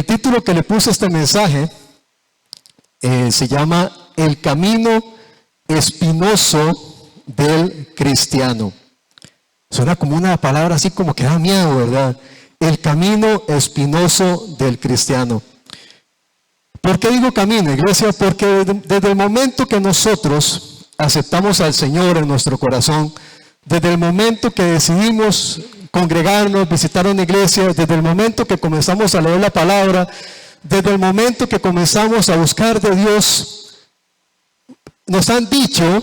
el título que le puse a este mensaje se llama El camino espinoso del cristiano. Suena como una palabra así como que da miedo, ¿verdad? El camino espinoso del cristiano. ¿Por qué digo camino, iglesia? Porque desde el momento que nosotros aceptamos al Señor en nuestro corazón, desde el momento que decidimos congregarnos, visitar una iglesia, desde el momento que comenzamos a leer la palabra, desde el momento que comenzamos a buscar de Dios, nos han dicho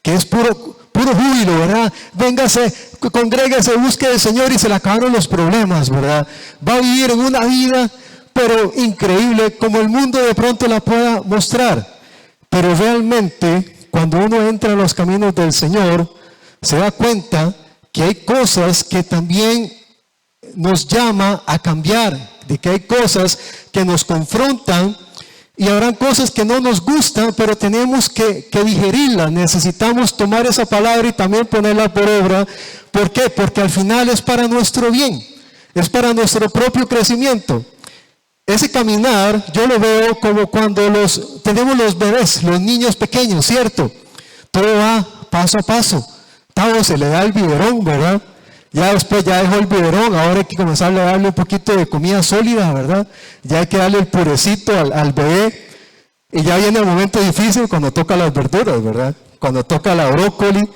que es puro júbilo, ¿verdad? Véngase, congrégase, busque al Señor y se le acabaron los problemas, ¿verdad? Va a vivir en una vida, pero increíble, como el mundo de pronto la pueda mostrar. Pero realmente, cuando uno entra en los caminos del Señor, se da cuenta que hay cosas que también nos llama a cambiar, de que hay cosas que nos confrontan y habrán cosas que no nos gustan, pero tenemos que digerirlas. Necesitamos tomar esa palabra y también ponerla por obra. ¿Por qué? Porque al final es para nuestro bien, es para nuestro propio crecimiento. Ese caminar yo lo veo como cuando tenemos los bebés, los niños pequeños, ¿cierto? Todo va paso a paso. Todo se le da el biberón, ¿verdad? Ya después ya dejó el biberón, ahora hay que comenzar a darle un poquito de comida sólida, ¿verdad? Ya hay que darle el purecito al bebé. Y ya viene el momento difícil cuando toca las verduras, ¿verdad? Cuando toca la brócoli,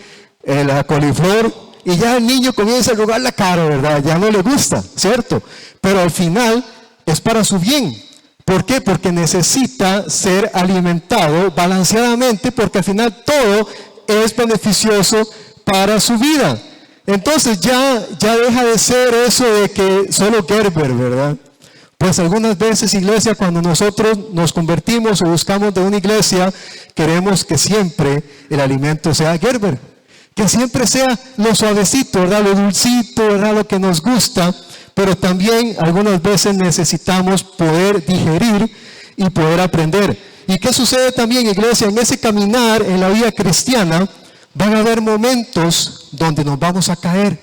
la coliflor, y ya el niño comienza a arrugar la cara, ¿verdad? Ya no le gusta, ¿cierto? Pero al final es para su bien. ¿Por qué? Porque necesita ser alimentado balanceadamente, porque al final todo es beneficioso para su vida. Entonces ya deja de ser eso de que solo Gerber, ¿verdad? Pues algunas veces, iglesia, cuando nosotros nos convertimos o buscamos de una iglesia, queremos que siempre el alimento sea Gerber, que siempre sea lo suavecito, ¿verdad? Lo dulcito, ¿verdad? Lo que nos gusta, pero también algunas veces necesitamos poder digerir y poder aprender. ¿Y qué sucede también, iglesia? En ese caminar en la vida cristiana, van a haber momentos donde nos vamos a caer,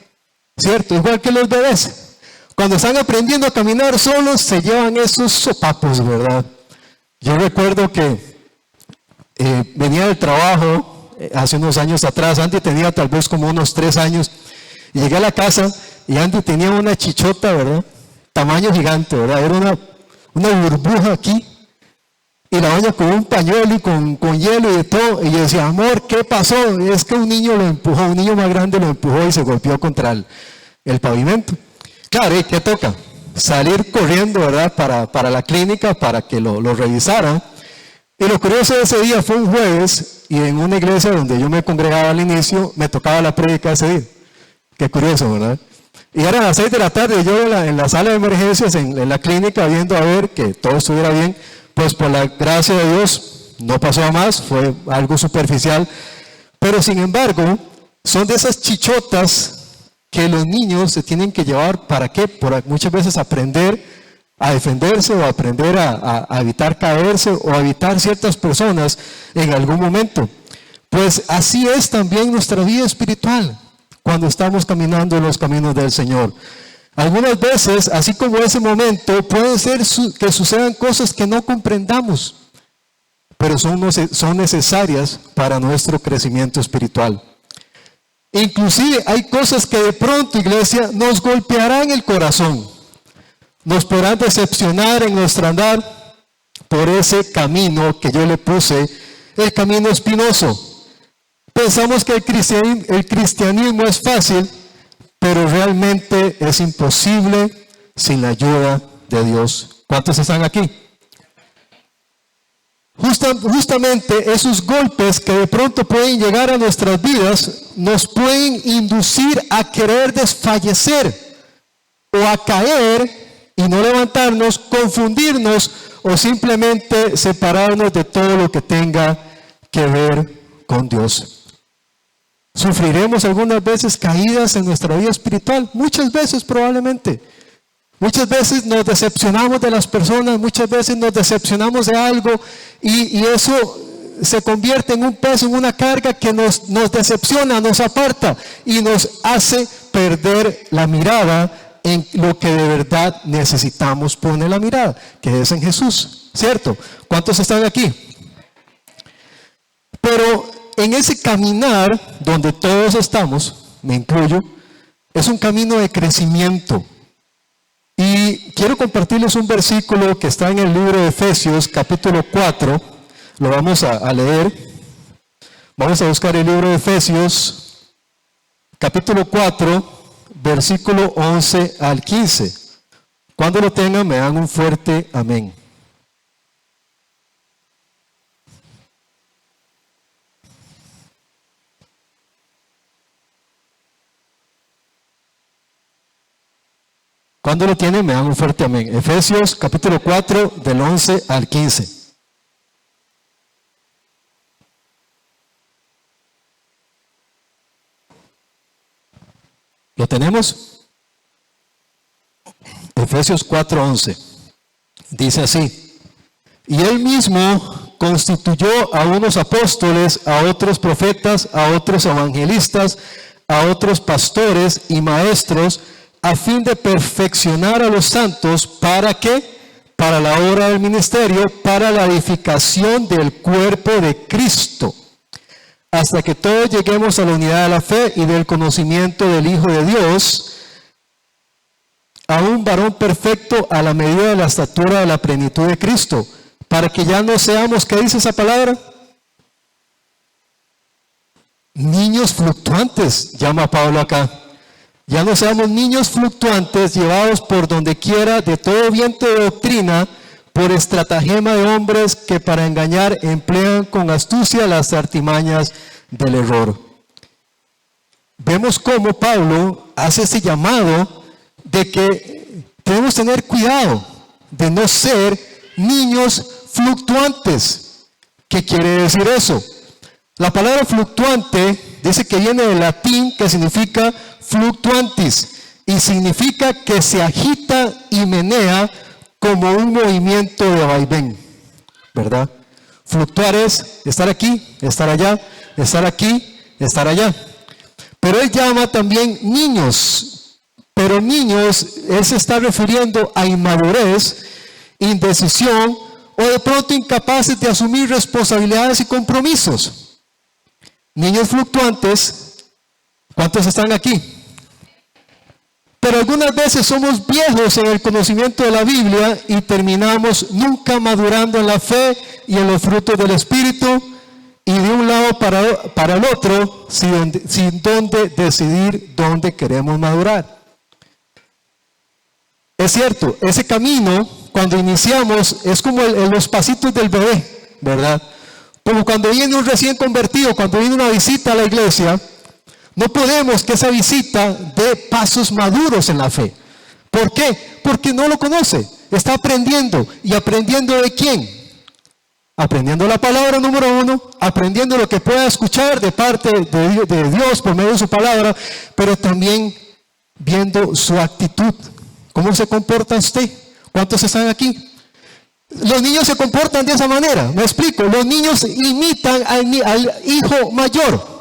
¿cierto? Igual que los bebés. Cuando están aprendiendo a caminar solos, se llevan esos sopapos, ¿verdad? Yo recuerdo que venía del trabajo hace unos años atrás. Andy tenía tal vez como unos 3 años. Y llegué a la casa y Andy tenía una chichota, ¿verdad? Tamaño gigante, ¿verdad? Era una burbuja aquí. Y la doña con un pañuelo y con hielo y de todo. Y yo decía, amor, ¿qué pasó? Y es que un niño lo empujó, un niño más grande lo empujó y se golpeó contra el pavimento. Claro, ¿y qué toca? Salir corriendo, ¿verdad? Para la clínica, para que lo revisaran. Y lo curioso de ese día fue un jueves, y en una iglesia donde yo me congregaba al inicio, me tocaba la prédica ese día. Qué curioso, ¿verdad? Y eran las 6 de la tarde, yo en la sala de emergencias, en la clínica, viendo a ver que todo estuviera bien. Pues por la gracia de Dios no pasó a más, fue algo superficial, pero sin embargo son de esas chichotas que los niños se tienen que llevar. ¿Para qué? Por muchas veces aprender a defenderse o aprender a evitar caerse o a evitar ciertas personas en algún momento. Pues así es también nuestra vida espiritual cuando estamos caminando en los caminos del Señor. Algunas veces, así como ese momento, puede ser que sucedan cosas que no comprendamos, pero son necesarias para nuestro crecimiento espiritual. Inclusive hay cosas que de pronto, iglesia, nos golpearán el corazón, nos podrán decepcionar en nuestro andar por ese camino que yo le puse, el camino espinoso. Pensamos que el cristianismo es fácil, pero realmente es imposible sin la ayuda de Dios. ¿Cuántos están aquí? Justamente esos golpes que de pronto pueden llegar a nuestras vidas nos pueden inducir a querer desfallecer o a caer y no levantarnos, confundirnos o simplemente separarnos de todo lo que tenga que ver con Dios. ¿Sufriremos algunas veces caídas en nuestra vida espiritual? Muchas veces probablemente. Muchas veces nos decepcionamos de las personas, muchas veces nos decepcionamos de algo y eso se convierte en un peso, en una carga que nos decepciona, nos aparta y nos hace perder la mirada en lo que de verdad necesitamos poner la mirada, que es en Jesús, ¿cierto? ¿Cuántos están aquí? Pero en ese caminar donde todos estamos, me incluyo, es un camino de crecimiento. Y quiero compartirles un versículo que está en el libro de Efesios, capítulo 4. Lo vamos a leer. Vamos a buscar el libro de Efesios, capítulo 4, versículo 11 al 15. Cuando lo tengan, me dan un fuerte amén. Cuando lo tienen, me dan un fuerte amén. Efesios capítulo 4, del 11 al 15. ¿Lo tenemos? Efesios 4, 11. Dice así: y él mismo constituyó a unos apóstoles, a otros profetas, a otros evangelistas, a otros pastores y maestros, a fin de perfeccionar a los santos. ¿Para qué? Para la obra del ministerio, para la edificación del cuerpo de Cristo, hasta que todos lleguemos a la unidad de la fe y del conocimiento del Hijo de Dios, a un varón perfecto a la medida de la estatura de la plenitud de Cristo, para que ya no seamos, ¿qué dice esa palabra? Niños fluctuantes, llama Pablo acá. Ya no seamos niños fluctuantes, llevados por donde quiera de todo viento de doctrina, por estratagema de hombres que para engañar emplean con astucia las artimañas del error. Vemos cómo Pablo hace ese llamado de que debemos tener cuidado de no ser niños fluctuantes. ¿Qué quiere decir eso? La palabra fluctuante dice que viene del latín, que significa fluctuantis, y significa que se agita y menea como un movimiento de vaivén, ¿verdad? Fluctuar es estar aquí, estar allá, estar aquí, estar allá. Pero él llama también niños, pero niños, él se está refiriendo a inmadurez, indecisión o de pronto incapaces de asumir responsabilidades y compromisos. Niños fluctuantes, ¿cuántos están aquí? Pero algunas veces somos viejos en el conocimiento de la Biblia y terminamos nunca madurando en la fe y en los frutos del Espíritu, y de un lado para el otro, sin dónde decidir dónde queremos madurar. Es cierto, ese camino, cuando iniciamos, es como los pasitos del bebé, ¿verdad? Como cuando viene un recién convertido, cuando viene una visita a la iglesia, no podemos que esa visita dé pasos maduros en la fe. ¿Por qué? Porque no lo conoce. Está aprendiendo. ¿Y aprendiendo de quién? Aprendiendo la palabra, número uno. Aprendiendo lo que pueda escuchar de parte de Dios por medio de su palabra. Pero también viendo su actitud. ¿Cómo se comporta usted? ¿Cuántos están aquí? Los niños se comportan de esa manera. Me explico. Los niños imitan al hijo mayor.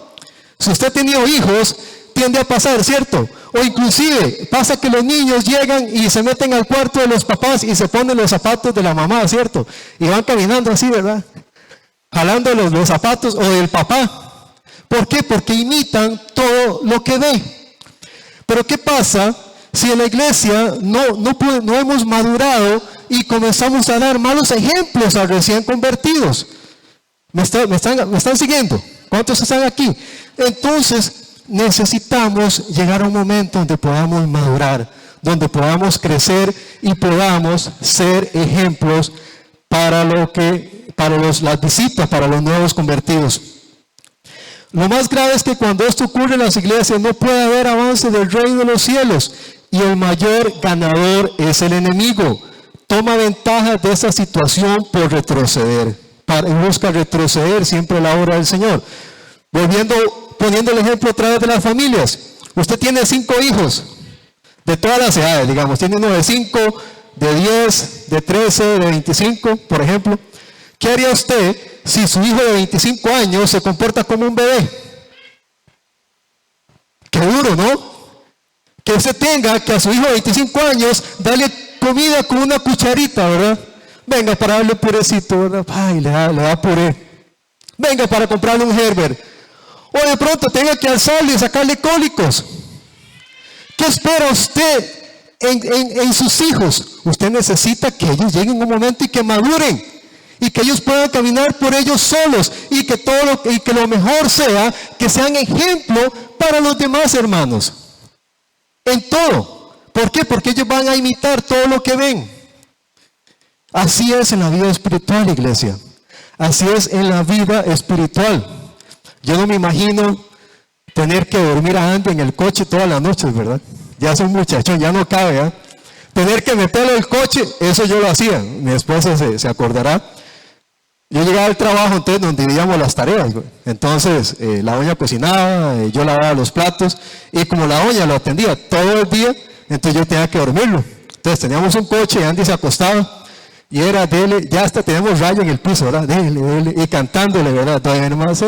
Si usted ha tenido hijos, tiende a pasar, ¿cierto? O inclusive pasa que los niños llegan y se meten al cuarto de los papás y se ponen los zapatos de la mamá, ¿cierto? Y van caminando así, ¿verdad? Jalando los zapatos o del papá. ¿Por qué? Porque imitan todo lo que ve. Pero ¿qué pasa si en la iglesia no hemos madurado y comenzamos a dar malos ejemplos a recién convertidos? ¿Me están siguiendo? ¿Cuántos están aquí? Entonces necesitamos llegar a un momento donde podamos madurar, donde podamos crecer y podamos ser ejemplos para las visitas, para los nuevos convertidos. Lo más grave es que cuando esto ocurre en las iglesias no puede haber avance del reino de los cielos, y el mayor ganador es el enemigo. Toma ventaja de esa situación por retroceder, busca retroceder siempre la obra del Señor. Poniendo el ejemplo a través de las familias. Usted tiene 5 hijos de todas las edades, digamos. Tiene uno de 5, de 10, de 13, de 25, por ejemplo. ¿Qué haría usted si su hijo de 25 años se comporta como un bebé? Qué duro, ¿no? que usted tenga que a su hijo de 25 años darle comida con una cucharita, ¿verdad? Venga para darle purecito, ¿verdad? Ay, le da puré. Venga para comprarle un Gerber. O de pronto tenga que alzarle y sacarle cólicos. ¿Qué espera usted en sus hijos? Usted necesita que ellos lleguen un momento y que maduren. Y que ellos puedan caminar por ellos solos. Y que lo mejor sea que sean ejemplo para los demás hermanos. En todo. ¿Por qué? Porque ellos van a imitar todo lo que ven. Así es en la vida espiritual, iglesia. Así es en la vida espiritual. Yo no me imagino tener que dormir a Andy en el coche todas las noches, ¿verdad? Ya soy muchachón, ya no cabe, ¿eh? Tener que meterlo en el coche, eso yo lo hacía. Mi esposa se acordará. Yo llegaba al trabajo, entonces, donde dividíamos las tareas. Entonces, la doña cocinaba, yo lavaba los platos, y como la doña lo atendía todo el día, entonces yo tenía que dormirlo. Entonces, teníamos un coche y Andy se acostaba. Y era dele, ya hasta tenemos rayo en el piso, ¿verdad? Dele, y cantándole, ¿verdad? Todavía no sé,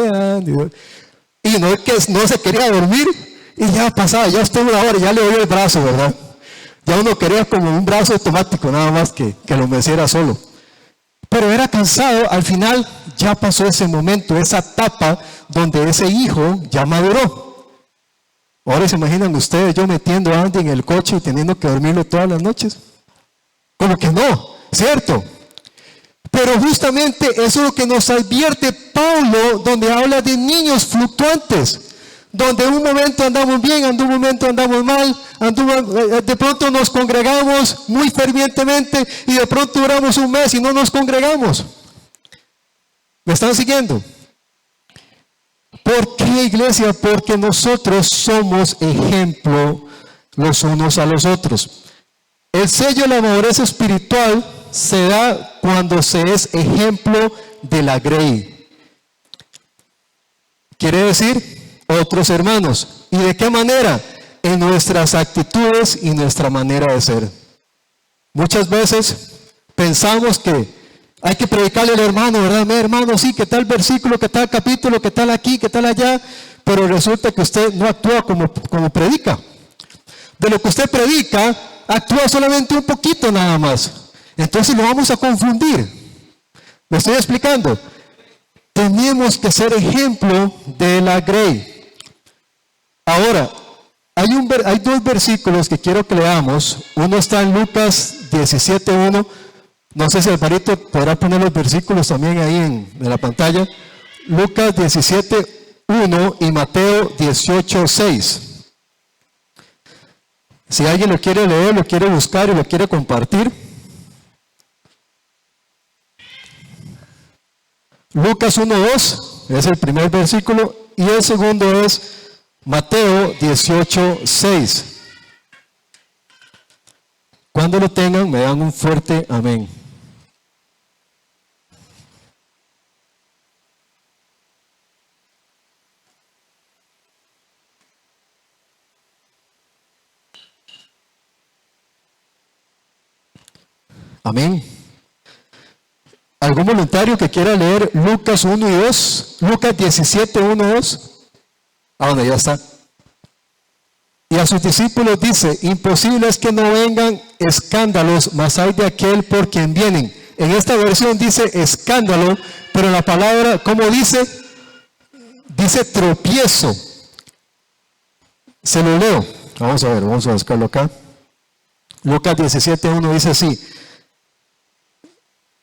y no, que no se quería dormir, y ya pasaba, ya estuvo una hora, ya le doy el brazo, ¿verdad? Ya uno quería como un brazo automático, nada más que lo meciera solo. Pero era cansado, al final ya pasó ese momento, esa etapa donde ese hijo ya maduró. Ahora se imaginan ustedes yo metiendo a Andy en el coche y teniendo que dormirlo todas las noches. Como que no. ¿Cierto? Pero justamente eso es lo que nos advierte Pablo, donde habla de niños fluctuantes, donde un momento andamos bien, en un momento andamos mal, de pronto nos congregamos muy fervientemente y de pronto duramos un mes y no nos congregamos. ¿Me están siguiendo? ¿Por qué, iglesia? Porque nosotros somos ejemplo los unos a los otros. El sello de la madurez espiritual se da cuando se es ejemplo de la grey. Quiere decir, otros hermanos. ¿Y de qué manera? En nuestras actitudes y nuestra manera de ser. Muchas veces pensamos que hay que predicarle al hermano, ¿verdad? Mi hermano, sí, que tal versículo, que tal capítulo, que tal aquí, que tal allá, pero resulta que usted no actúa como predica. De lo que usted predica, actúa solamente un poquito nada más. Entonces lo vamos a confundir. ¿Me estoy explicando? Tenemos que ser ejemplo de la grey. Ahora, hay dos versículos que quiero que leamos. Uno está en Lucas 17:1. No sé si Alvarito podrá poner los versículos también ahí en la pantalla. Lucas 17:1 y Mateo 18:6. Si alguien lo quiere leer, lo quiere buscar y lo quiere compartir. Lucas 1:2 es el primer versículo y el segundo es Mateo 18:6. Cuando lo tengan, me dan un fuerte amén. Amén. ¿Algún voluntario que quiera leer Lucas 1 y 2? Lucas 17, 1 y 2. ¿A dónde ya está? Y a sus discípulos dice, imposible es que no vengan escándalos, mas hay de aquel por quien vienen. En esta versión dice escándalo, pero la palabra, ¿cómo dice? Dice tropiezo. Se lo leo. Vamos a ver, vamos a buscarlo acá. Lucas 17, 1 dice así.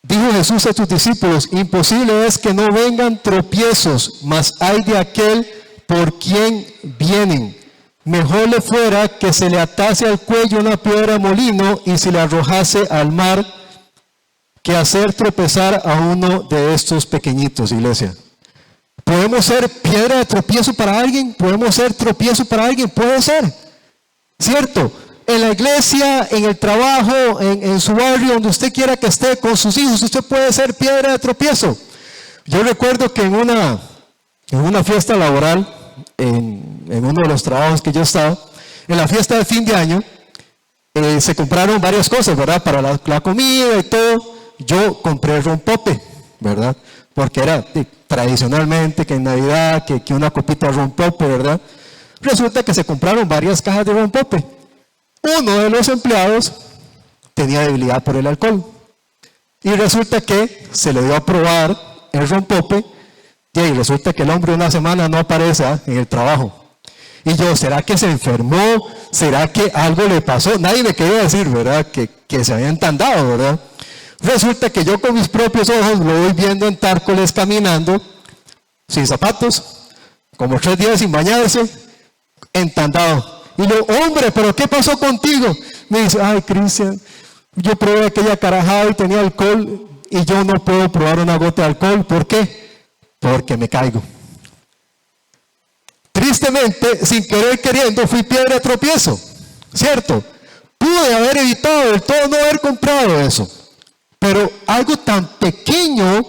Dijo Jesús a sus discípulos, imposible es que no vengan tropiezos, mas hay de aquel por quien vienen. Mejor le fuera que se le atase al cuello una piedra de molino y se le arrojase al mar, que hacer tropezar a uno de estos pequeñitos, iglesia. ¿Podemos ser piedra de tropiezo para alguien? ¿Podemos ser tropiezo para alguien? Puede ser, ¿cierto? En la iglesia, en el trabajo, en su barrio, donde usted quiera que esté con sus hijos, usted puede ser piedra de tropiezo. Yo recuerdo que en una fiesta laboral, en uno de los trabajos que yo estaba, en la fiesta de fin de año, se compraron varias cosas, ¿verdad? Para la comida y todo. Yo compré rompope, ¿verdad? Porque era tradicionalmente que en Navidad, que una copita de rompope, ¿verdad? Resulta que se compraron varias cajas de rompope. Uno de los empleados tenía debilidad por el alcohol. Y resulta que se le dio a probar el rompope y resulta que el hombre una semana no aparece en el trabajo. Y yo, ¿será que se enfermó? ¿Será que algo le pasó? Nadie me quería decir, ¿verdad? Que se había entandado, ¿verdad? Resulta que yo con mis propios ojos lo voy viendo en Tárcoles caminando, sin zapatos, como 3 días sin bañarse, entandado. Y le digo, hombre, ¿pero qué pasó contigo? Me dice, ay, Cristian, yo probé aquella carajada y tenía alcohol y yo no puedo probar una gota de alcohol. ¿Por qué? Porque me caigo. Tristemente, sin querer queriendo, fui piedra de tropiezo, ¿cierto? Pude haber evitado del todo no haber comprado eso, pero algo tan pequeño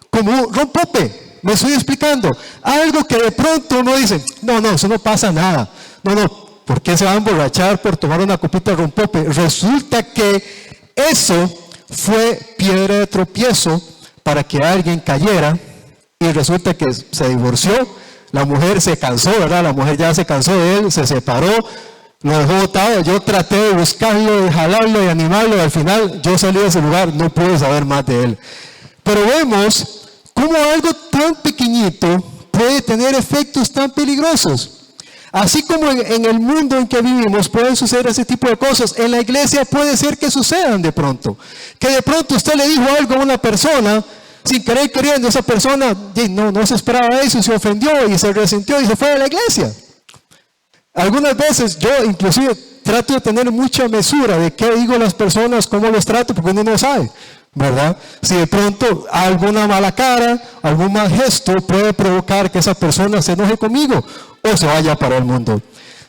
como un rompope, me estoy explicando, algo que de pronto uno dice, no, eso no pasa nada, no, ¿por qué se va a emborrachar por tomar una copita de rompope? Resulta que eso fue piedra de tropiezo para que alguien cayera y resulta que se divorció. La mujer se cansó, ¿verdad? La mujer ya se cansó de él, se separó, lo dejó botado. Yo traté de buscarlo, de jalarlo, de animarlo, y al final yo salí de ese lugar, no pude saber más de él. Pero vemos cómo algo tan pequeñito puede tener efectos tan peligrosos. Así como en el mundo en que vivimos pueden suceder ese tipo de cosas, en la iglesia puede ser que sucedan de pronto. Que de pronto usted le dijo algo a una persona, sin querer queriendo, esa persona no se esperaba eso, se ofendió y se resintió y se fue de la iglesia. Algunas veces yo inclusive trato de tener mucha mesura de qué digo a las personas, cómo los trato, porque uno no sabe, ¿verdad? Si de pronto alguna mala cara, algún mal gesto puede provocar que esa persona se enoje conmigo o se vaya para el mundo.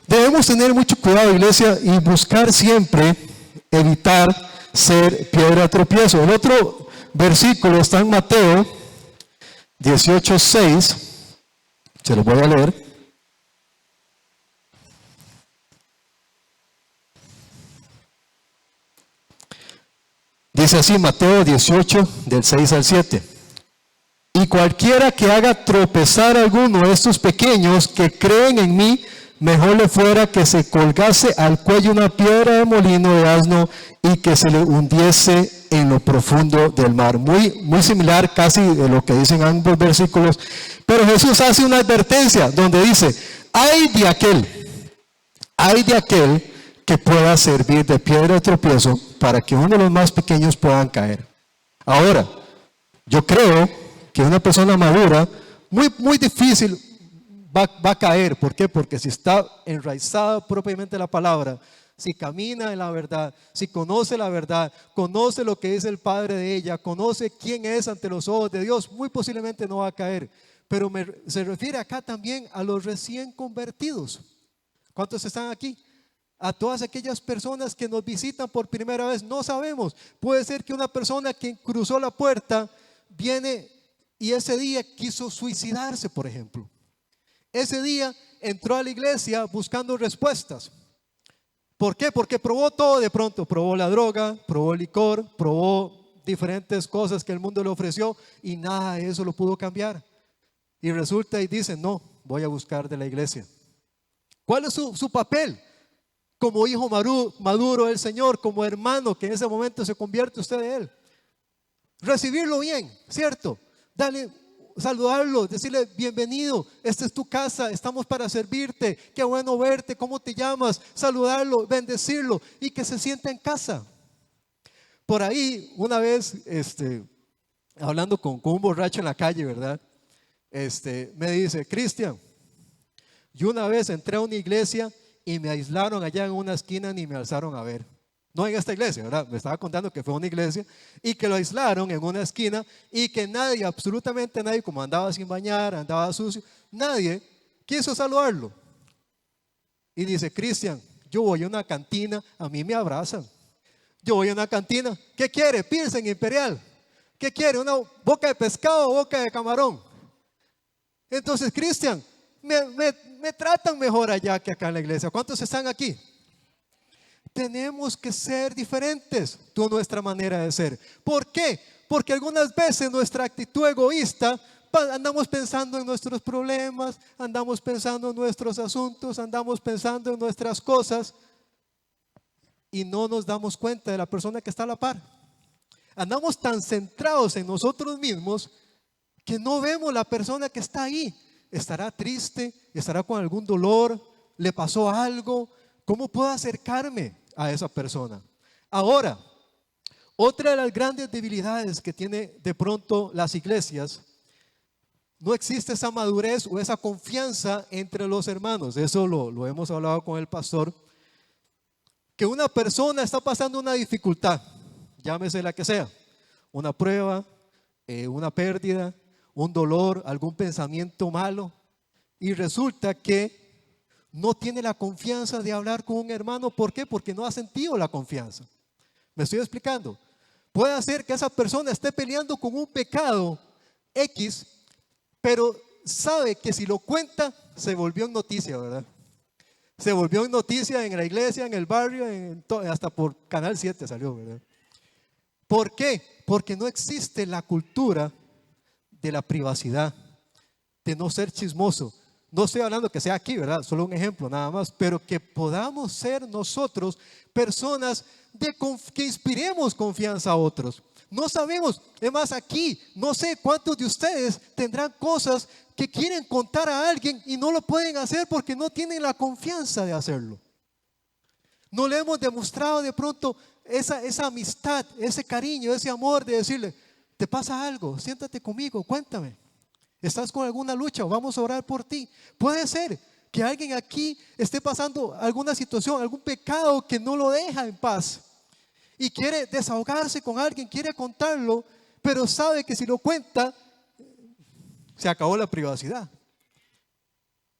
Debemos tener mucho cuidado, iglesia, y buscar siempre evitar ser piedra de tropiezo. El otro versículo está en Mateo 18:6, se lo voy a leer. Dice así, Mateo 18, del 6 al 7. Y cualquiera que haga tropezar a alguno de estos pequeños que creen en mí, mejor le fuera que se colgase al cuello una piedra de molino de asno y que se le hundiese en lo profundo del mar. Muy similar casi de lo que dicen ambos versículos. Pero Jesús hace una advertencia donde dice, ay de aquel que pueda servir de piedra de tropiezo para que uno de los más pequeños puedan caer. Ahora, yo creo que una persona madura, muy difícil va a caer. ¿Por qué? Porque si está enraizada propiamente en la palabra, si camina en la verdad, si conoce la verdad, conoce lo que es el padre de ella, conoce quién es ante los ojos de Dios, muy posiblemente no va a caer. Pero se refiere acá también a los recién convertidos. ¿Cuántos están aquí? A todas aquellas personas que nos visitan por primera vez, no sabemos. Puede ser que una persona que cruzó la puerta viene y ese día quiso suicidarse, por ejemplo. Ese día entró a la iglesia buscando respuestas. ¿Por qué? Porque probó todo de pronto. Probó la droga, probó el licor, probó diferentes cosas que el mundo le ofreció y nada de eso lo pudo cambiar. Y resulta y dice, no, voy a buscar de la iglesia. ¿Cuál es su papel? Como hijo maduro del Señor, como hermano que en ese momento se convierte usted de Él. Recibirlo bien, ¿cierto? Dale, saludarlo, decirle bienvenido, esta es tu casa, estamos para servirte, qué bueno verte, ¿cómo te llamas? Saludarlo, bendecirlo y que se sienta en casa. Por ahí, una vez, hablando con un borracho en la calle, ¿verdad? Me dice, Cristian, yo una vez entré a una iglesia y me aislaron allá en una esquina ni me alzaron a ver. No en esta iglesia, ¿verdad? Me estaba contando que fue una iglesia y que lo aislaron en una esquina y que nadie, absolutamente nadie, como andaba sin bañar, andaba sucio, nadie quiso saludarlo. Y dice, Cristian, yo voy a una cantina, a mí me abrazan. Yo voy a una cantina, ¿qué quiere? Pilsen Imperial. ¿Qué quiere? ¿Una boca de pescado o boca de camarón? Entonces, Cristian, me tratan mejor allá que acá en la iglesia. ¿Cuántos están aquí? Tenemos que ser diferentes de nuestra manera de ser. ¿Por qué? Porque algunas veces nuestra actitud egoísta, andamos pensando en nuestros problemas, andamos pensando en nuestros asuntos, andamos pensando en nuestras cosas y no nos damos cuenta de la persona que está a la par. Andamos tan centrados en nosotros mismos que no vemos la persona que está ahí. ¿Estará triste? ¿Estará con algún dolor? ¿Le pasó algo? ¿Cómo puedo acercarme a esa persona? Ahora, otra de las grandes debilidades que tiene de pronto las iglesias, no existe esa madurez o esa confianza entre los hermanos. Eso lo hemos hablado con el pastor. Que una persona está pasando una dificultad, llámese la que sea, una prueba, una pérdida, un dolor, algún pensamiento malo, y resulta que no tiene la confianza de hablar con un hermano. ¿Por qué? Porque no ha sentido la confianza. ¿Me estoy explicando? Puede ser que esa persona esté peleando con un pecado X, pero sabe que si lo cuenta, se volvió en noticia, ¿verdad? Se volvió en noticia en la iglesia, en el barrio, hasta por Canal 7 salió, ¿verdad? ¿Por qué? Porque no existe la cultura de la privacidad, de no ser chismoso. No estoy hablando que sea aquí, ¿verdad? Solo un ejemplo nada más, pero que podamos ser nosotros personas que inspiremos confianza a otros. No sabemos, es más, aquí no sé cuántos de ustedes tendrán cosas que quieren contar a alguien y no lo pueden hacer porque no tienen la confianza de hacerlo. No le hemos demostrado de pronto esa amistad, ese cariño, ese amor de decirle, ¿te pasa algo? Siéntate conmigo, cuéntame. ¿Estás con alguna lucha? Vamos a orar por ti. Puede ser que alguien aquí esté pasando alguna situación, algún pecado que no lo deja en paz y quiere desahogarse con alguien, quiere contarlo, pero sabe que si lo cuenta, se acabó la privacidad.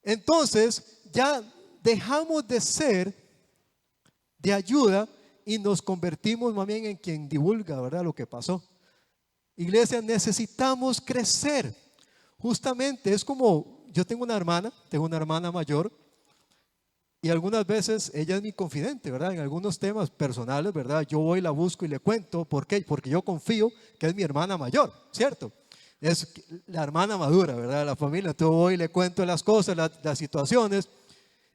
Entonces ya dejamos de ser de ayuda y nos convertimos más bien en quien divulga, ¿verdad?, lo que pasó. Iglesia, necesitamos crecer. Justamente es como, yo tengo una hermana mayor, y algunas veces ella es mi confidente, ¿verdad? En algunos temas personales, ¿verdad? Yo voy, la busco y le cuento. ¿Por qué? Porque yo confío que es mi hermana mayor, ¿cierto? Es la hermana madura, ¿verdad? De la familia. Entonces voy y le cuento las cosas, las situaciones,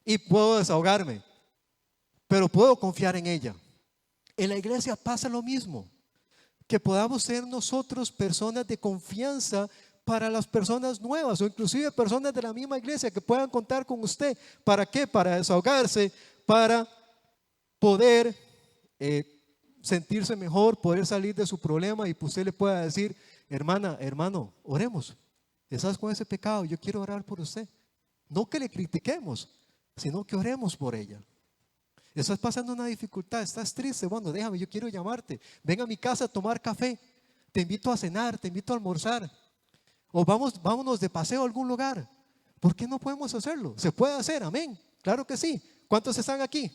y puedo desahogarme. Pero puedo confiar en ella. En la iglesia pasa lo mismo. Que podamos ser nosotros personas de confianza para las personas nuevas o inclusive personas de la misma iglesia que puedan contar con usted. ¿Para qué? Para desahogarse, para poder sentirse mejor, poder salir de su problema y usted le pueda decir, hermana, hermano, oremos. ¿Estás con ese pecado? Yo quiero orar por usted. No que le critiquemos, sino que oremos por ella. Estás pasando una dificultad, estás triste, bueno, déjame, yo quiero llamarte. Ven a mi casa a tomar café, te invito a cenar, te invito a almorzar. O vámonos de paseo a algún lugar. ¿Por qué no podemos hacerlo? Se puede hacer, amén. Claro que sí. ¿Cuántos están aquí?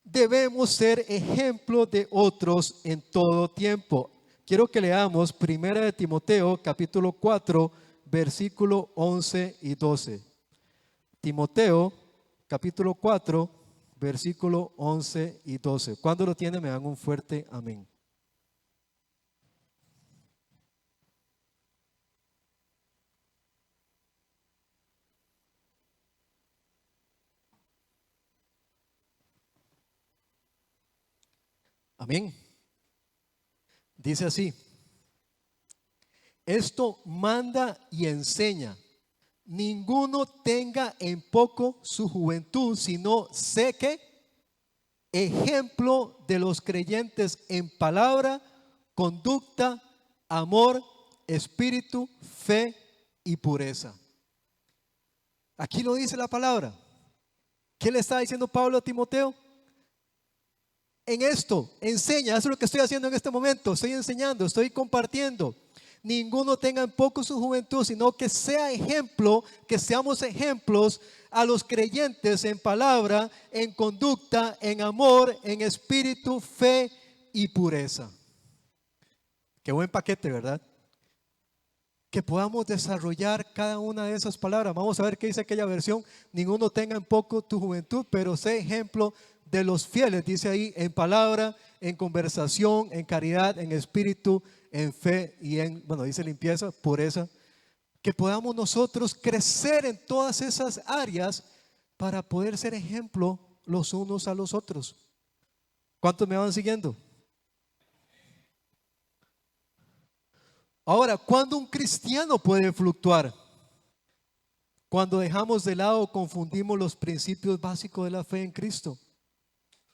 Debemos ser ejemplo de otros en todo tiempo. Quiero que leamos 1 Timoteo capítulo 4, versículo 11 y 12. Timoteo capítulo 4, versículo 11 y 12. Cuando lo tienen, me dan un fuerte amén. Amén. Dice así: esto manda y enseña. Ninguno tenga en poco su juventud, sino sé que ejemplo de los creyentes en palabra, conducta, amor, espíritu, fe y pureza. Aquí lo dice la palabra. ¿Qué le está diciendo Pablo a Timoteo? En esto, enseña, eso es lo que estoy haciendo en este momento, estoy enseñando, estoy compartiendo. Ninguno tenga en poco su juventud, sino que sea ejemplo, que seamos ejemplos a los creyentes en palabra, en conducta, en amor, en espíritu, fe y pureza. Qué buen paquete, ¿verdad? Que podamos desarrollar cada una de esas palabras. Vamos a ver qué dice aquella versión. Ninguno tenga en poco tu juventud, pero sé ejemplo de los fieles, dice ahí, en palabra, en conversación, en caridad, en espíritu, en fe y en, bueno, dice limpieza, pureza. Que podamos nosotros crecer en todas esas áreas para poder ser ejemplo los unos a los otros. ¿Cuántos me van siguiendo? Ahora, ¿cuándo un cristiano puede fluctuar? Cuando dejamos de lado o confundimos los principios básicos de la fe en Cristo.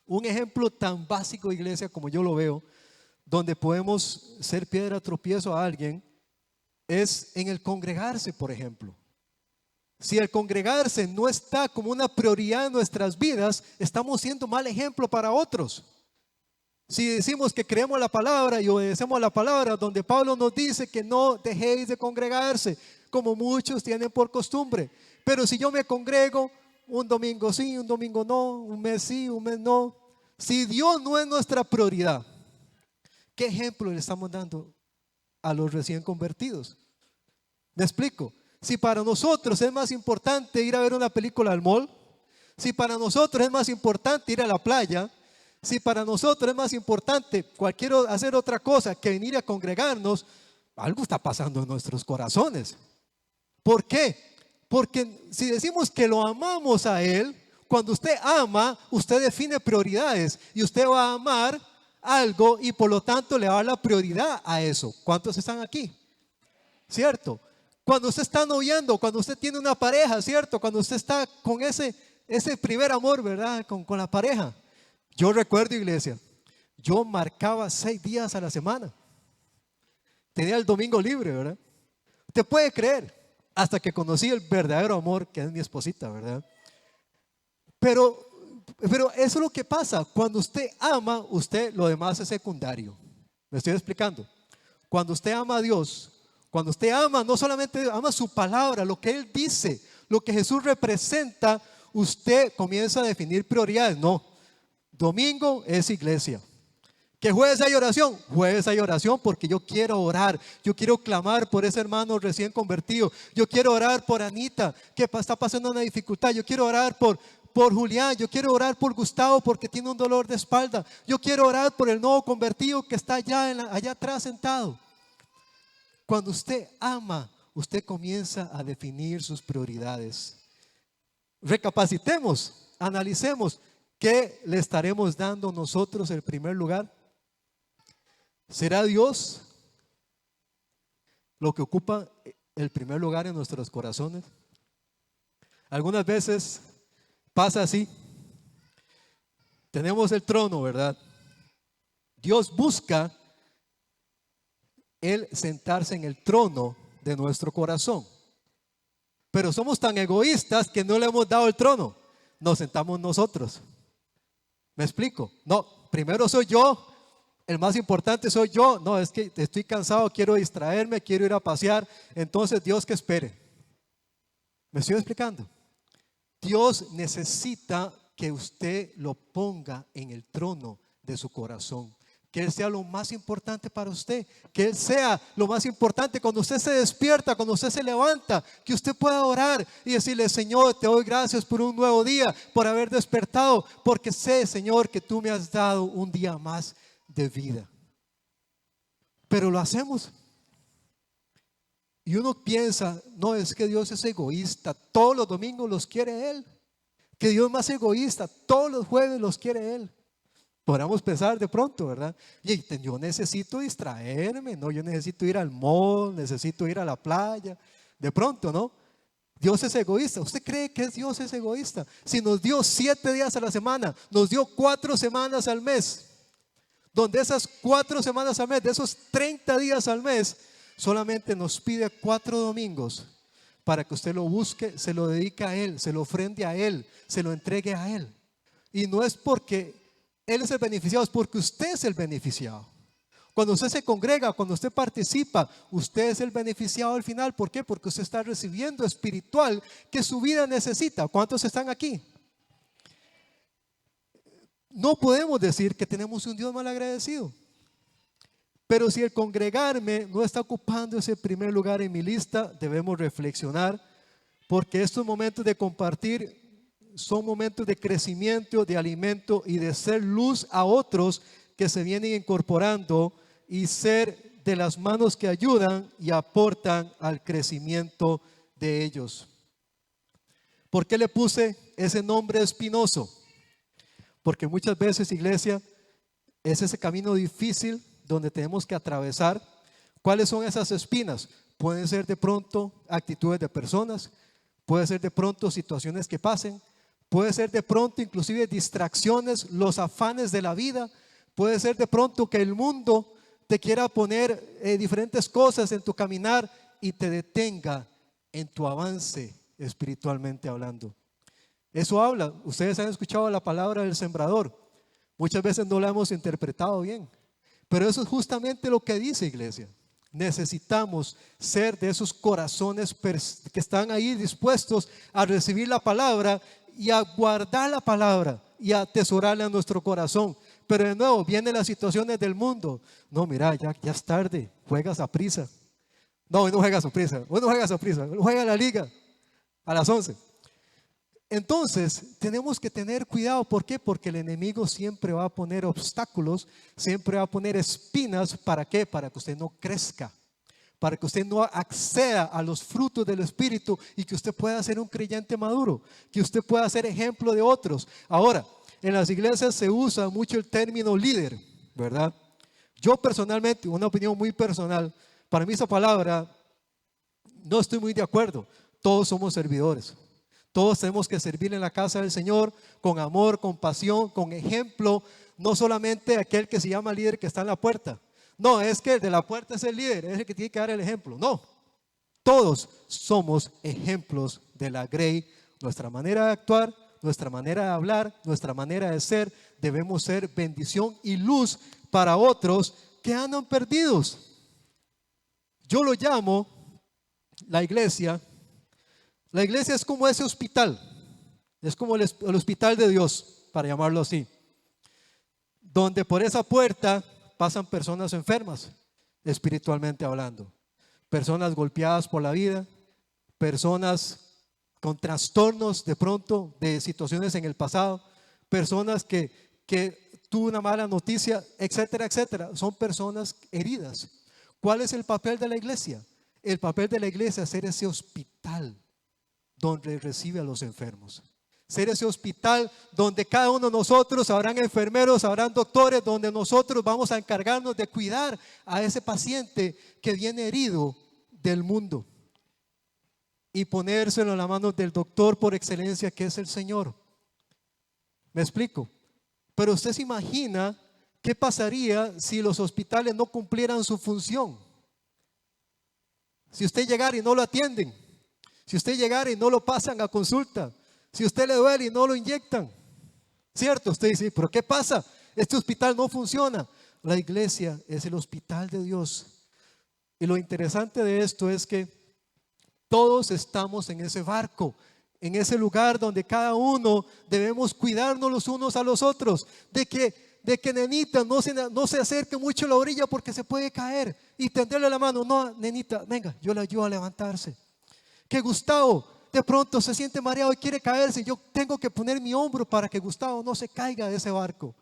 Un ejemplo tan básico, iglesia, como yo lo veo, donde podemos ser piedra de tropiezo a alguien, es en el congregarse, por ejemplo. Si el congregarse no está como una prioridad en nuestras vidas, estamos siendo mal ejemplo para otros. Si decimos que creemos la palabra y obedecemos la palabra, donde Pablo nos dice que no dejéis de congregarse, como muchos tienen por costumbre. Pero si yo me congrego un domingo sí, un domingo no, un mes sí, un mes no, si Dios no es nuestra prioridad, ¿qué ejemplo le estamos dando a los recién convertidos? ¿Me explico? Si para nosotros es más importante ir a ver una película al mall, si para nosotros es más importante ir a la playa, si para nosotros es más importante hacer otra cosa que venir a congregarnos, algo está pasando en nuestros corazones. ¿Por qué? Porque si decimos que lo amamos a Él, cuando usted ama, usted define prioridades y usted va a amar algo y por lo tanto le va a dar la prioridad a eso. ¿Cuántos están aquí? ¿Cierto? Cuando usted está noviando, cuando usted tiene una pareja, ¿cierto? Cuando usted está con ese primer amor, ¿verdad? Con la pareja. Yo recuerdo, iglesia, yo marcaba 6 días a la semana. Tenía el domingo libre, ¿verdad? Usted puede creer, hasta que conocí el verdadero amor, que es mi esposita, ¿verdad? Pero eso es lo que pasa. Cuando usted ama, usted lo demás es secundario. ¿Me estoy explicando? Cuando usted ama a Dios, cuando usted ama, no solamente ama su palabra, lo que Él dice, lo que Jesús representa, usted comienza a definir prioridades. No, domingo es iglesia. ¿Que jueves hay oración? Jueves hay oración porque yo quiero orar, yo quiero clamar por ese hermano recién convertido, yo quiero orar por Anita que está pasando una dificultad, yo quiero orar por Julián, yo quiero orar por Gustavo porque tiene un dolor de espalda, yo quiero orar por el nuevo convertido que está allá atrás sentado. Cuando usted ama, usted comienza a definir sus prioridades. Recapacitemos, analicemos. ¿Qué le estaremos dando nosotros el primer lugar? ¿Será Dios lo que ocupa el primer lugar en nuestros corazones? Algunas veces pasa así. Tenemos el trono, ¿verdad? Dios busca Él sentarse en el trono de nuestro corazón. Pero somos tan egoístas que no le hemos dado el trono. Nos sentamos nosotros. ¿Me explico? No, primero soy yo, el más importante soy yo. No, es que estoy cansado, quiero distraerme, quiero ir a pasear. Entonces Dios que espere. ¿Me estoy explicando? Dios necesita que usted lo ponga en el trono de su corazón. Que Él sea lo más importante para usted. Que Él sea lo más importante cuando usted se despierta, cuando usted se levanta. Que usted pueda orar y decirle: Señor, te doy gracias por un nuevo día, por haber despertado, porque sé, Señor, que tú me has dado un día más de vida. Pero lo hacemos. Y uno piensa: no, es que Dios es egoísta, todos los domingos los quiere Él. Que Dios es más egoísta, todos los jueves los quiere Él. Podríamos pensar de pronto, ¿verdad? Y yo necesito distraerme, ¿no? Yo necesito ir al mall, necesito ir a la playa. De pronto, ¿no? Dios es egoísta. ¿Usted cree que Dios es egoísta? Si nos dio 7 días a la semana, nos dio 4 semanas al mes, donde esas 4 semanas al mes, de esos 30 días al mes, solamente nos pide 4 domingos para que usted lo busque, se lo dedique a Él, se lo ofrende a Él, se lo entregue a Él. Y no es porque Él es el beneficiado, es porque usted es el beneficiado. Cuando usted se congrega, cuando usted participa, usted es el beneficiado al final. ¿Por qué? Porque usted está recibiendo espiritual que su vida necesita. ¿Cuántos están aquí? No podemos decir que tenemos un Dios malagradecido. Pero si el congregarme no está ocupando ese primer lugar en mi lista, debemos reflexionar, porque estos momentos de compartir son momentos de crecimiento, de alimento y de ser luz a otros que se vienen incorporando y ser de las manos que ayudan y aportan al crecimiento de ellos. ¿Por qué le puse ese nombre espinoso? Porque muchas veces, iglesia, es ese camino difícil donde tenemos que atravesar. ¿Cuáles son esas espinas? Pueden ser de pronto actitudes de personas, puede ser de pronto situaciones que pasen, puede ser de pronto inclusive distracciones, los afanes de la vida, puede ser de pronto que el mundo te quiera poner diferentes cosas en tu caminar y te detenga en tu avance espiritualmente hablando. Eso habla, ustedes han escuchado la palabra del sembrador, muchas veces no la hemos interpretado bien, pero eso es justamente lo que dice, iglesia. Necesitamos ser de esos corazones que están ahí dispuestos a recibir la palabra y a guardar la palabra y a atesorarla en nuestro corazón. Pero de nuevo, vienen las situaciones del mundo. No, mira, ya es tarde, juegas a prisa. No, hoy no juegas a prisa, hoy no juegas a prisa, juega la liga a las 11. Entonces, tenemos que tener cuidado. ¿Por qué? Porque el enemigo siempre va a poner obstáculos, siempre va a poner espinas. ¿Para qué? Para que usted no crezca, para que usted no acceda a los frutos del Espíritu y que usted pueda ser un creyente maduro, que usted pueda ser ejemplo de otros. Ahora, en las iglesias se usa mucho el término líder, ¿verdad? Yo personalmente, una opinión muy personal, para mí esa palabra no estoy muy de acuerdo. Todos somos servidores. Todos tenemos que servir en la casa del Señor con amor, con pasión, con ejemplo. No solamente aquel que se llama líder que está en la puerta. No, es que el de la puerta es el líder, es el que tiene que dar el ejemplo. No, todos somos ejemplos de la Grey. Nuestra manera de actuar, nuestra manera de hablar, nuestra manera de ser, debemos ser bendición y luz para otros que andan perdidos. Yo lo llamo la iglesia. La iglesia es como ese hospital, es como el hospital de Dios, para llamarlo así, donde por esa puerta pasan personas enfermas, espiritualmente hablando, personas golpeadas por la vida, personas con trastornos de pronto de situaciones en el pasado, personas que tuvo una mala noticia, etcétera, etcétera. Son personas heridas. ¿Cuál es el papel de la iglesia? El papel de la iglesia es ser ese hospital donde recibe a los enfermos. Ser ese hospital donde cada uno de nosotros, habrán enfermeros, habrán doctores, donde nosotros vamos a encargarnos de cuidar a ese paciente que viene herido del mundo y ponérselo en las manos del doctor por excelencia, que es el Señor. ¿Me explico? Pero usted se imagina qué pasaría si los hospitales no cumplieran su función. Si usted llegara y no lo atienden, si usted llegara y no lo pasan a consulta, si usted le duele y no lo inyectan, ¿cierto? Usted dice, ¿pero qué pasa? Este hospital no funciona. La iglesia es el hospital de Dios. Y lo interesante de esto es que todos estamos en ese barco, en ese lugar donde cada uno debemos cuidarnos los unos a los otros, de que nenita no se acerque mucho a la orilla porque se puede caer, y tenderle la mano. No, nenita, venga, yo le ayudo a levantarse. Que Gustavo de pronto se siente mareado y quiere caerse, yo tengo que poner mi hombro para que Gustavo no se caiga de ese barco,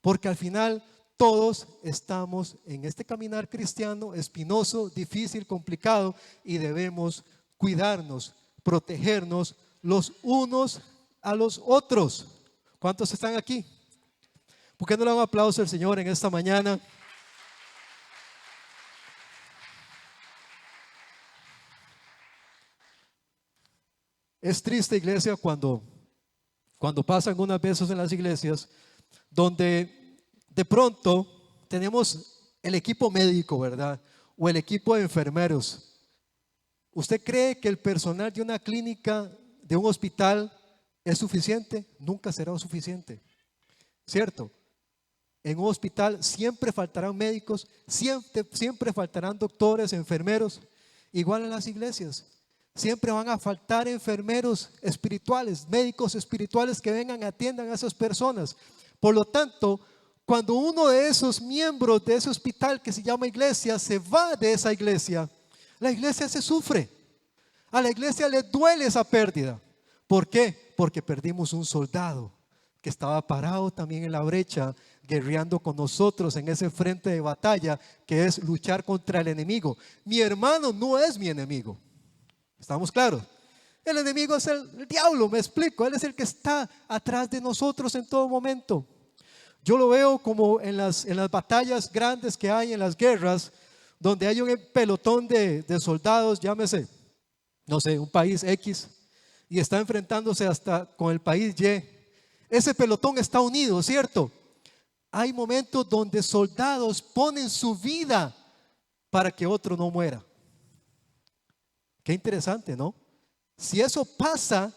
porque al final todos estamos en este caminar cristiano espinoso, difícil, complicado, y debemos cuidarnos, protegernos los unos a los otros. ¿Cuántos están aquí? ¿Por qué no le dan un aplauso al Señor en esta mañana? Es triste, iglesia, cuando pasan unas veces en las iglesias donde de pronto tenemos el equipo médico, ¿verdad? O el equipo de enfermeros. ¿Usted cree que el personal de una clínica, de un hospital, es suficiente? Nunca será suficiente, ¿cierto? En un hospital siempre faltarán médicos, siempre faltarán doctores, enfermeros. Igual en las iglesias, siempre van a faltar enfermeros espirituales, médicos espirituales que vengan y atiendan a esas personas. Por lo tanto, cuando uno de esos miembros de ese hospital que se llama iglesia se va de esa iglesia, la iglesia se sufre. A la iglesia le duele esa pérdida. ¿Por qué? Porque perdimos un soldado que estaba parado también en la brecha, guerreando con nosotros en ese frente de batalla que es luchar contra el enemigo. Mi hermano no es mi enemigo. ¿Estamos claros? El enemigo es el diablo, me explico. Él es el que está atrás de nosotros en todo momento. Yo lo veo como en las batallas grandes que hay, en las guerras, donde hay un pelotón de soldados, llámese, no sé, un país X, y está enfrentándose hasta con el país Y. Ese pelotón está unido, ¿cierto? Hay momentos donde soldados ponen su vida para que otro no muera. Qué interesante, ¿no? Si eso pasa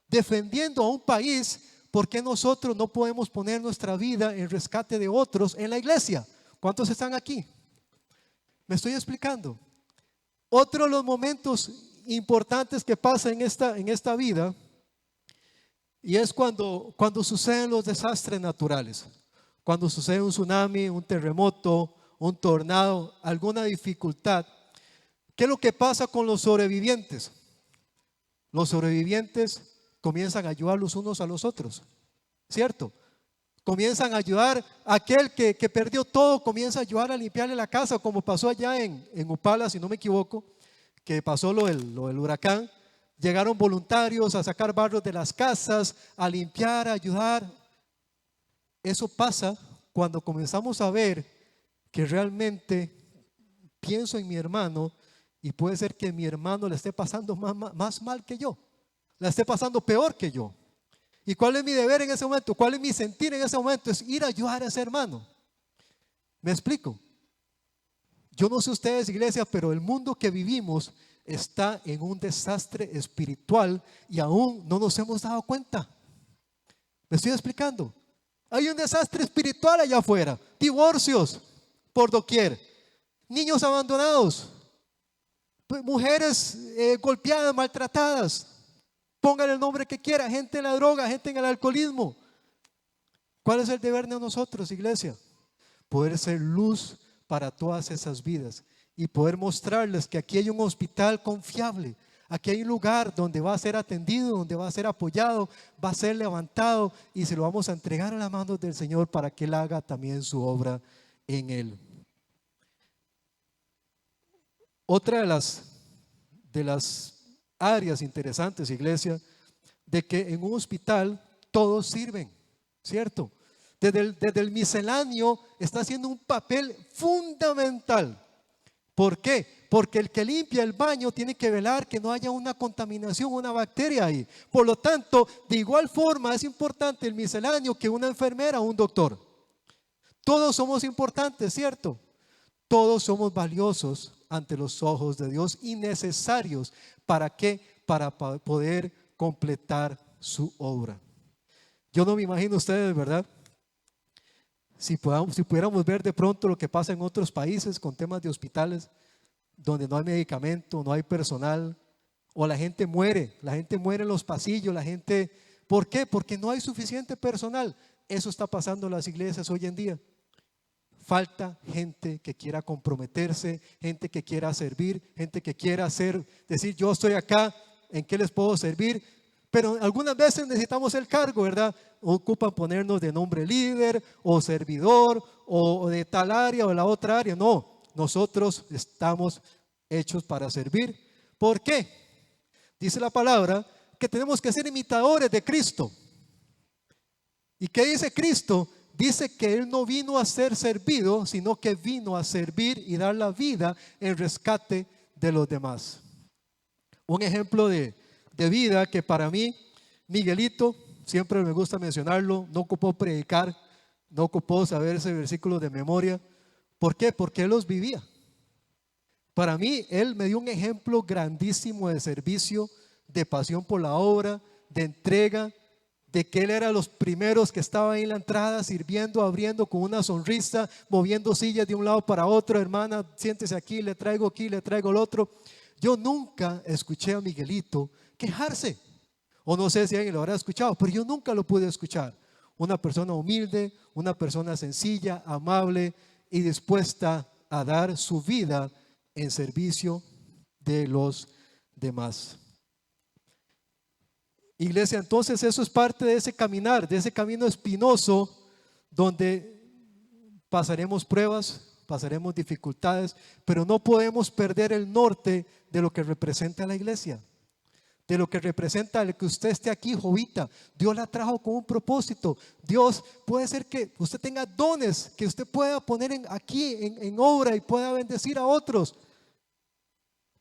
defendiendo a un país, ¿por qué nosotros no podemos poner nuestra vida en rescate de otros en la iglesia? ¿Cuántos están aquí? ¿Me estoy explicando? Otro de los momentos importantes que pasa en esta vida, y es cuando suceden los desastres naturales. Cuando sucede un tsunami, un terremoto, un tornado, alguna dificultad. ¿Qué es lo que pasa con los sobrevivientes? Los sobrevivientes comienzan a ayudar los unos a los otros, ¿cierto? Comienzan a ayudar a aquel que perdió todo, comienza a ayudar a limpiarle la casa, como pasó allá en Upala, si no me equivoco, que pasó lo del huracán. Llegaron voluntarios a sacar barros de las casas, a limpiar, a ayudar. Eso pasa cuando comenzamos a ver que realmente pienso en mi hermano y puede ser que mi hermano le esté pasando más mal que yo, la esté pasando peor que yo. ¿Y cuál es mi deber en ese momento? ¿Cuál es mi sentir en ese momento? Es ir a ayudar a ese hermano. ¿Me explico? Yo no sé ustedes, iglesia, pero el mundo que vivimos está en un desastre espiritual y aún no nos hemos dado cuenta. ¿Me estoy explicando? Hay un desastre espiritual allá afuera. Divorcios por doquier, niños abandonados, mujeres golpeadas, maltratadas. Póngale el nombre que quiera, gente en la droga, gente en el alcoholismo. ¿Cuál es el deber de nosotros, iglesia? Poder ser luz para todas esas vidas y poder mostrarles que aquí hay un hospital confiable. Aquí hay un lugar donde va a ser atendido, donde va a ser apoyado, va a ser levantado y se lo vamos a entregar a las manos del Señor para que Él haga también su obra en él. Otra de las áreas interesantes, iglesia, de que en un hospital todos sirven, ¿cierto? Desde el misceláneo está haciendo un papel fundamental. ¿Por qué? Porque el que limpia el baño tiene que velar que no haya una contaminación, una bacteria ahí. Por lo tanto, de igual forma es importante el misceláneo que una enfermera o un doctor. Todos somos importantes, ¿cierto? Todos somos valiosos ante los ojos de Dios y necesarios. ¿Para qué? Para poder completar su obra. Yo no me imagino ustedes, ¿verdad? Si pudiéramos ver de pronto lo que pasa en otros países con temas de hospitales, donde no hay medicamento, no hay personal, o la gente muere en los pasillos, ¿por qué? Porque no hay suficiente personal. Eso está pasando en las iglesias hoy en día. Falta gente que quiera comprometerse, gente que quiera servir, gente que quiera decir yo estoy acá, ¿en qué les puedo servir? Pero algunas veces necesitamos el cargo, ¿verdad? Ocupan ponernos de nombre líder o servidor o de tal área o de la otra área. No, nosotros estamos hechos para servir. ¿Por qué? Dice la palabra que tenemos que ser imitadores de Cristo. ¿Y qué dice Cristo? Dice que Él no vino a ser servido, sino que vino a servir y dar la vida en rescate de los demás. Un ejemplo de vida que para mí, Miguelito, siempre me gusta mencionarlo, no ocupó predicar, no ocupó saber ese versículo de memoria. ¿Por qué? Porque Él los vivía. Para mí, Él me dio un ejemplo grandísimo de servicio, de pasión por la obra, de entrega, de que Él era los primeros que estaba ahí en la entrada sirviendo, abriendo con una sonrisa, moviendo sillas de un lado para otro. Hermana, siéntese aquí, le traigo el otro. Yo nunca escuché a Miguelito quejarse, o no sé si alguien lo habrá escuchado, pero yo nunca lo pude escuchar. Una persona humilde, una persona sencilla, amable y dispuesta a dar su vida en servicio de los demás. Iglesia, entonces eso es parte de ese caminar, de ese camino espinoso donde pasaremos pruebas, pasaremos dificultades, pero no podemos perder el norte de lo que representa la iglesia. de lo que representa el que usted esté aquí, Jovita. Dios la trajo con un propósito. Dios, puede ser que usted tenga dones que usted pueda poner aquí en obra y pueda bendecir a otros.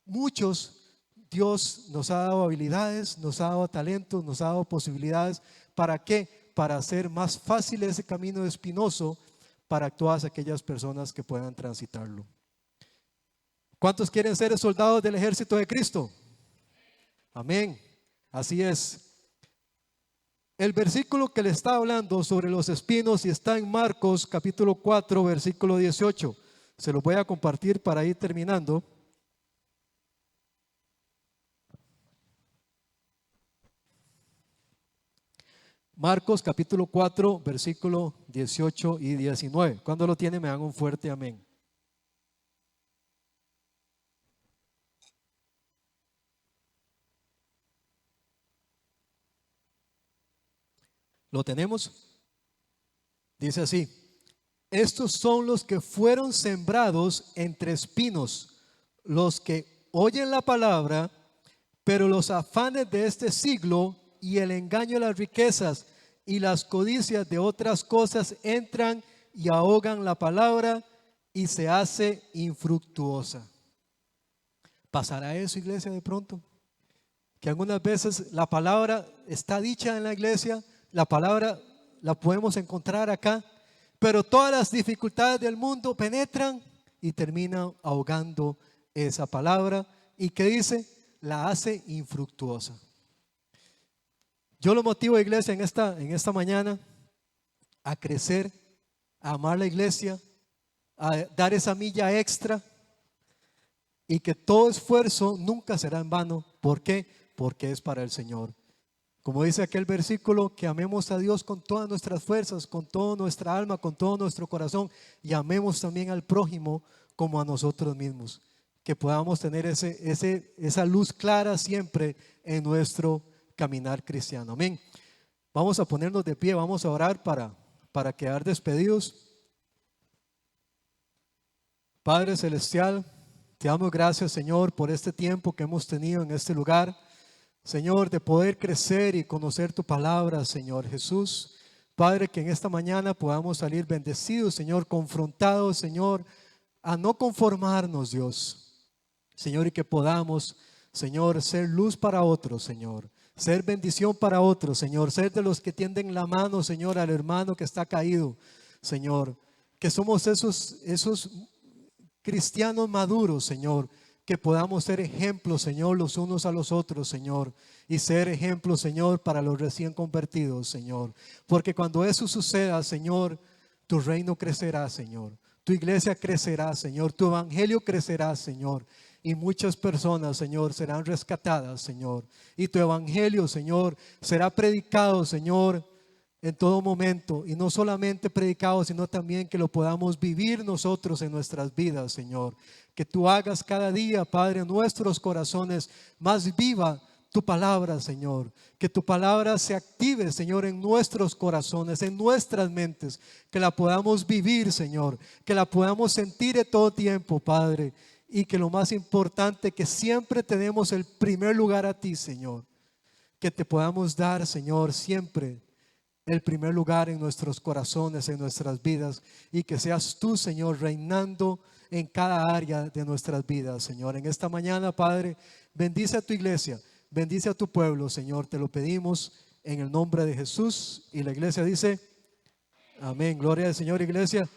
Muchos, Dios nos ha dado habilidades, nos ha dado talentos, nos ha dado posibilidades. ¿Para qué? Para hacer más fácil ese camino espinoso para todas aquellas personas que puedan transitarlo. ¿Cuántos quieren ser soldados del ejército de Cristo? Amén. Así es. El versículo que le está hablando sobre los espinos y está en Marcos capítulo 4 versículo 18. Se lo voy a compartir para ir terminando. Marcos capítulo 4 versículo 18 y 19. Cuando lo tiene me dan un fuerte amén. ¿Lo tenemos? Dice así: estos son los que fueron sembrados entre espinos, los que oyen la palabra, pero los afanes de este siglo y el engaño de las riquezas y las codicias de otras cosas entran y ahogan la palabra y se hace infructuosa. ¿Pasará eso, iglesia, de pronto? Que algunas veces la palabra está dicha en la iglesia, la palabra la podemos encontrar acá, pero todas las dificultades del mundo penetran y terminan ahogando esa palabra. ¿Y qué dice? La hace infructuosa. Yo lo motivo, iglesia, en esta mañana a crecer, a amar la iglesia, a dar esa milla extra, y que todo esfuerzo nunca será en vano. ¿Por qué? Porque es para el Señor. Como dice aquel versículo, que amemos a Dios con todas nuestras fuerzas, con toda nuestra alma, con todo nuestro corazón, y amemos también al prójimo como a nosotros mismos. Que podamos tener esa luz clara siempre en nuestro caminar cristiano. Amén. Vamos a ponernos de pie, vamos a orar para quedar despedidos. Padre Celestial, te damos gracias, Señor, por este tiempo que hemos tenido en este lugar, Señor, de poder crecer y conocer tu palabra, Señor Jesús. Padre, que en esta mañana podamos salir bendecidos, Señor, confrontados, Señor, a no conformarnos, Dios, Señor, y que podamos, Señor, ser luz para otros, Señor, ser bendición para otros, Señor, ser de los que tienden la mano, Señor, al hermano que está caído, Señor, que somos esos cristianos maduros, Señor, que podamos ser ejemplos, Señor, los unos a los otros, Señor, y ser ejemplos, Señor, para los recién convertidos, Señor, porque cuando eso suceda, Señor, tu reino crecerá, Señor, tu iglesia crecerá, Señor, tu evangelio crecerá, Señor, y muchas personas, Señor, serán rescatadas, Señor, y tu evangelio, Señor, será predicado, Señor, en todo momento, y no solamente predicado, sino también que lo podamos vivir nosotros en nuestras vidas, Señor. Que tú hagas cada día, Padre, en nuestros corazones más viva tu palabra, Señor. Que tu palabra se active, Señor, en nuestros corazones, en nuestras mentes. Que la podamos vivir, Señor. Que la podamos sentir en todo tiempo, Padre. Y que lo más importante, que siempre tenemos el primer lugar a ti, Señor. Que te podamos dar, Señor, siempre el primer lugar en nuestros corazones, en nuestras vidas, y que seas tú, Señor, reinando en cada área de nuestras vidas, Señor. En esta mañana, Padre, bendice a tu iglesia, bendice a tu pueblo, Señor, te lo pedimos en el nombre de Jesús. Y la iglesia dice, amén. Gloria al Señor, iglesia.